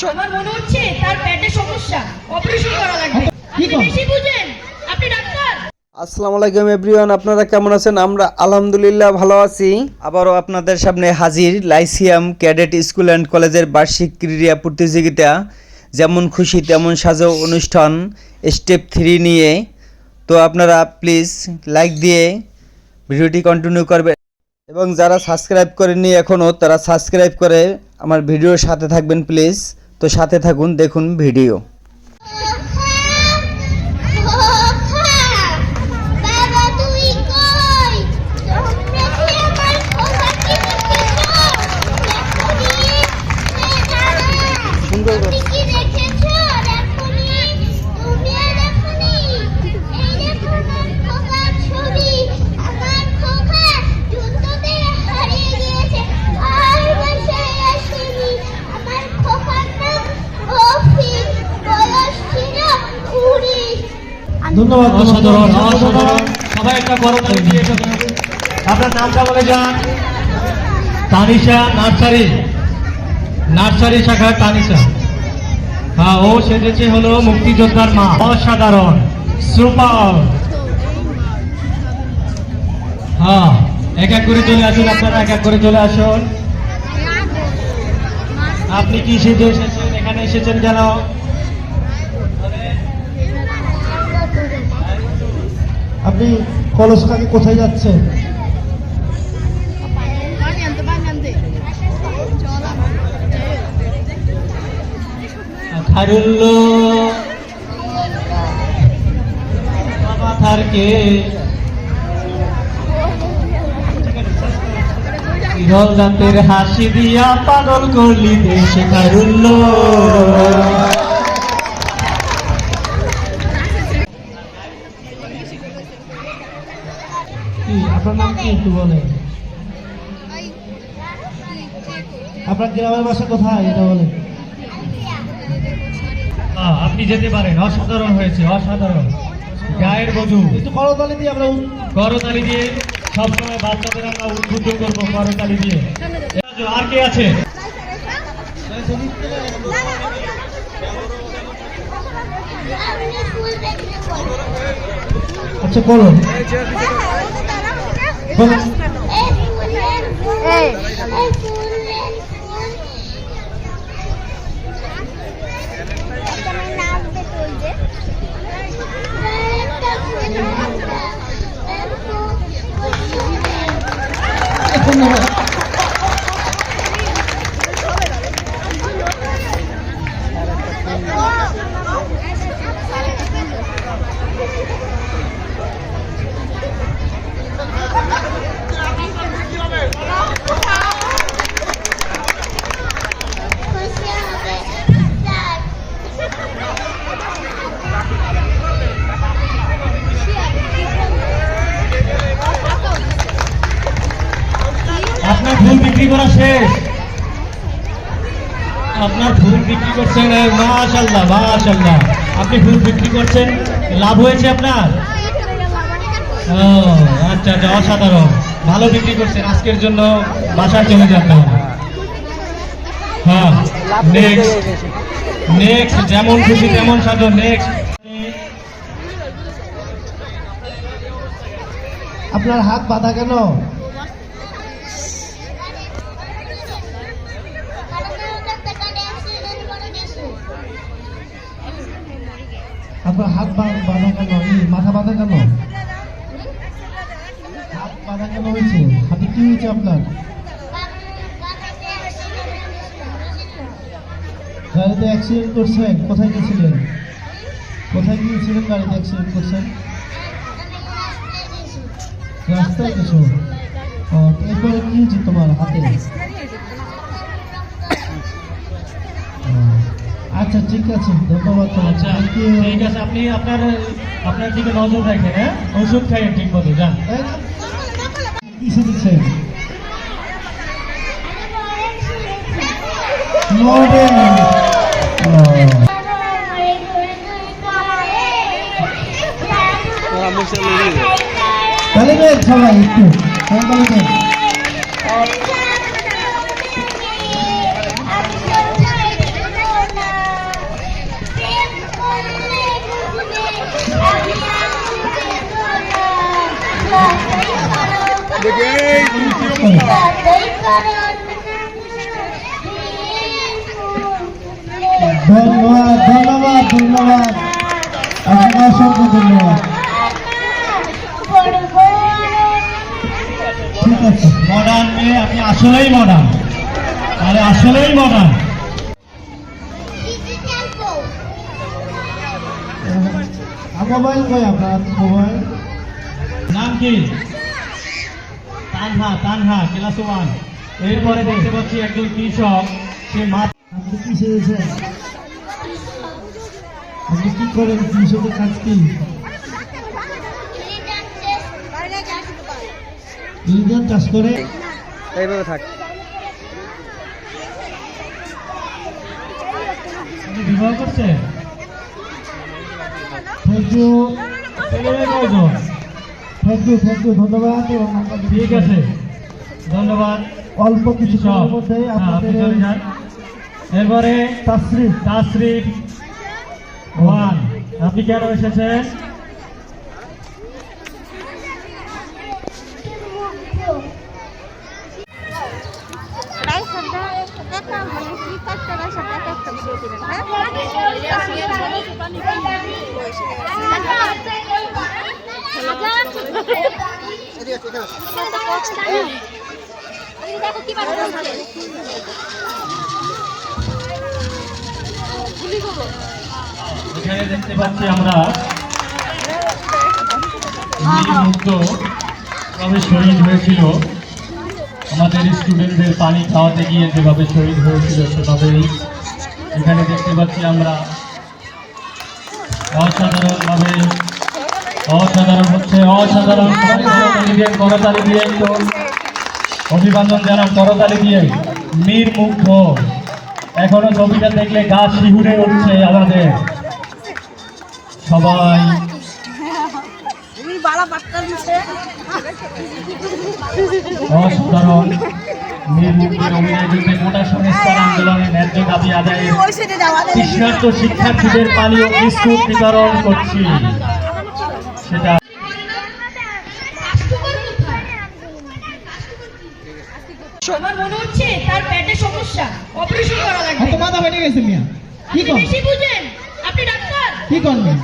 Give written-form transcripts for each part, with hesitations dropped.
আমার মনে হচ্ছে তার পেটে সমস্যা, অপারেশন করা লাগবে। আপনি বেশি বুঝেন, আপনি ডাক্তার। আসসালামু আলাইকুম এভরিওয়ান, আপনারা কেমন আছেন? আমরা আলহামদুলিল্লাহ ভালো আছি। আবারও আপনাদের সামনে হাজির লাইসিয়াম ক্যাডেট স্কুল অ্যান্ড কলেজের বার্ষিক ক্রীড়া প্রতিযোগিতা যেমন খুশি তেমন সাজো অনুষ্ঠান স্টেপ 3 নিয়ে। তো আপনারা প্লিজ লাইক দিয়ে ভিডিওটি কন্টিনিউ করবেন এবং যারা সাবস্ক্রাইব করেননি এখনও তারা সাবস্ক্রাইব করে আমার ভিডিওর সাথে থাকবেন প্লিজ। তো সাথে থাকুন, দেখুন ভিডিও। ধন্যবাদ। সবাই একটা বড় তালি দিয়ে আপনার নামটা বলে যান। তানিশা নার্সারি শাখা তানিশা। হ্যাঁ, ও সেজেছে হলো মুক্তিযোদ্ধার মা। অসাধারণ, সুপার। হ্যাঁ, এক এক করে চলে আসুন, আপনারা এক এক করে চলে আসুন। আপনি কি সেজে এসেছেন? এখানে এসেছেন কেন? আপনি কলসটাকে কোথায় যাচ্ছেন? রাতের হাসি দিয়া পাগল করলি দেশে খারুল্ল। আপনার নাম কি একটু বলেন? আপনার গ্রামের বাসা কোথায় এটা বলেন। আপনি যেতে পারেন। অসাধারণ হয়েছে, অসাধারণ। গায়ের বধূ। একটু করতালি দিয়ে আমরা করতালি দিয়ে সবসময় বাচ্চাদের আমরা উদ্বুদ্ধ করবো, করতালি দিয়ে। আর কে আছে? আচ্ছা বলো। আপনার ফুল বিক্রি করা শেষ? আপনার ফুল বিক্রি করছেন? মাশাআল্লাহ মাশাআল্লাহ, আপনি ফুল বিক্রি করছেন, লাভ হয়েছে আপনার? ও আচ্ছা আচ্ছা, অসাধারণ, ভালো বিক্রি করছেন। আজকের জন্য বাসায় চলে যান না। হ্যাঁ, নেক্সট যেমন খুশি তেমন সাজো। নেক্সট। আপনার হাত বাঁধা কেন? আপনার হাত বাঁধা কেন? মাথা বাঁধা কেন? হাত বাঁধা কেন হয়েছে? হাতে কি হয়েছে আপনার? গাড়িতে অ্যাক্সিডেন্ট করছেন? কোথায় গেছিলেন? কোথায় গিয়েছিলেন গাড়িতে অ্যাক্সিডেন্ট করছেন? রাস্তায় গেছো? এরপরে কি হয়েছে তোমার হাতে? আচ্ছা ঠিক আছে, ধন্যবাদ। আচ্ছা ঠিক আছে, আপনি আপনার দিকে নজর রাখেন। হ্যাঁ, ওষুধ খাইয়েন ঠিক মতো। যান। কি শিখেছেন? সবাই একটু ধন্যবাদ ধন্যবাদ ধন্যবাদ, আপনাকে অসংখ্য ধন্যবাদ। ঠিক আছে, মডার্ন মেয়ে, আপনি আসলেই মডার্ন, আরে আসলেই মডার্ন। মোবাইল কই আপনার মোবাইল? নাম কি? তানহা, তানহা ক্লাস 1। এরপরে দেখতে পাচ্ছি একজন কৃষক, সে মাছ। আপনি কি শিখেছেন? আপনি কি করেন? কৃষকের কাজ কি? ইলিশ চাষ করে। এইভাবে থাক। আপনি বিবাহ করছেন? থ্যাংক ইউ, ছেলেমেয়ে কয়জন? থ্যাংক ইউ, ধন্যবাদ। এবং আমরা ঠিক আছে, ধন্যবাদ। অল্প কিছু সব সময়ের মধ্যে আপনি আপনাদের চলে যান। এরপরে তাসরিফ। তাসরিফ 1, আপনি কেন এসেছেন? এখানে দেখতে পাচ্ছি আমরা মুক্ত ভাবে শহীদ হয়েছিল, আমাদের স্টুডেন্টদের পানি খাওয়াতে গিয়ে যেভাবে শহীদ হয়েছিল সেভাবেই এখানে দেখতে পাচ্ছি আমরা। অসাধারণভাবে অসাধারণ হচ্ছে, অসাধারণ। করতালি দিয়ে একটু অভিবাদন জানান, করতালি দিয়ে। মীর মুগ্ধ, এখনো ছবিটা দেখলে গা শিহুরে উঠছে আমাদের সবাই। অসাধারণ মীর মুগ্ধের অভিনয় যুদ্ধে গোটা সংস্কার আন্দোলনে ন্যায্য দাবি আদায়ে তৃষ্ণার্ত শিক্ষার্থীদের পানি ও বিস্কুট বিতরণ করছি। সেটা আমার মনে হচ্ছে তার পেটে সমস্যা, অপারেশন করা লাগবে। এত মাথা ফেটে গেছে মিয়া, কি আপনি করেন? বেশি বুঝেন, আপনি ডাক্তার। কি করবেন?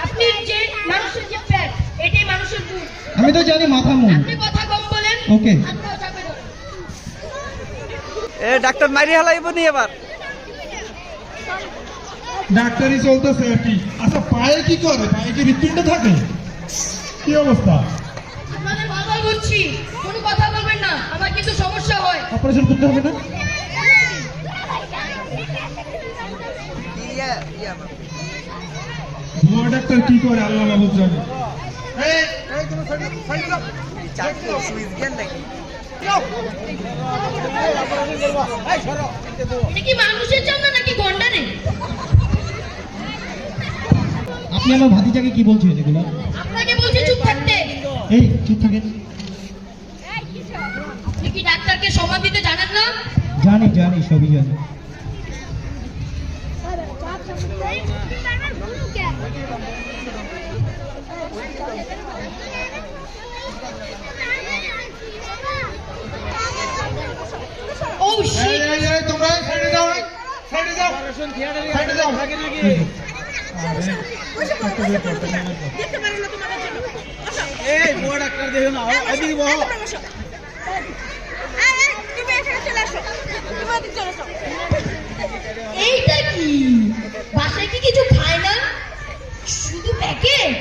আপনি যে মানুষের যে পেট, এটাই মানুষের দুধ। আমি তো জানি মাথা মুখ। আপনি কথা কম বলেন। ওকে। হাতটাও চাপে ধরুন। এ ডাক্তার মারি হালাইব নি এবার। ডাক্তারি চলতেছে আর কি। আচ্ছা, পায়ে কি করে? পায়ে কি হৃৎপিণ্ড থাকে? কি অবস্থা? আপনাদের বারবার বলছি, কোনো কথা বলবেন না, আমার কিন্তু সমস্যা হয়। অপারেশন করতে হবে না? ভুয়া ডাক্তার কি করে আল্লাহ মাহবুব জানে। এটা কি মানুষের জন্য নাকি গন্ডারে? আপনি আমার ভাতিজাকে কি বলছেন এগুলো? আপনাকে বলছি চুপ থাকতে। এই চুপ থাকেন। আপনি কি ডাক্তারকে সম্মান দিতে জানেন না? জানি জানি, সবই জানি। ও শিট। তোমরা সাইডে যাও, সাইডে যাও, সাইডে যাও। এই ভুয়া ডাক্তার দেখো না, এদিকে বসো। এইটা কি? বাসায় কি কিছু খায় না, শুধু প্যাকেট?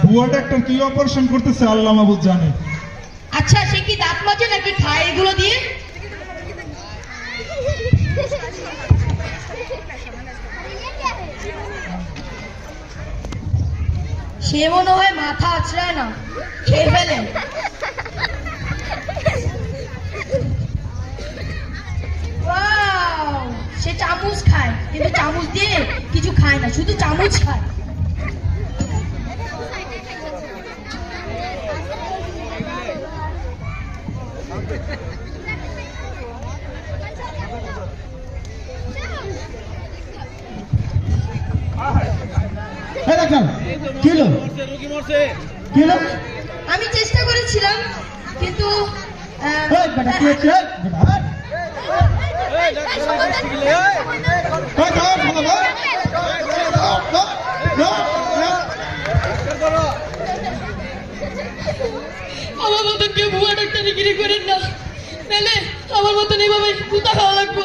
ভুয়া ডাক্তার কি অপারেশন করতেছে আল্লাহ মাহবুব জানে। আচ্ছা, সে কি দাঁত মাজে নাকি খায় এগুলো দিয়ে? সে মনে হয় মাথা আছড়ায় না, খেয়ে ফেলে। Wow! সে চামচ খায়, কিন্তু চামচ দিয়ে কিছু খায় না, শুধু চামচ খায়। এই ডাক্তার, কি হলো? কি হলো? আমি চেষ্টা করেছিলাম কিন্তু এই বেটা কি হচ্ছে এই বেটা আমার মতন কেউ ভুয়া ডাক্তারিগিরি করেন না, নাহলে আমার মতন এইভাবে জুতা খাওয়া লাগবে।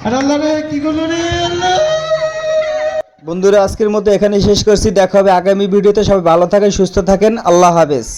আরে আল্লাহ রে কি করলো রে আল্লাহ। বন্ধুরা আজকের মতো এখানেই শেষ করছি, দেখা হবে আগামী ভিডিওতে। সবাই ভালো থাকেন, সুস্থ থাকেন, আল্লাহ হাফেজ।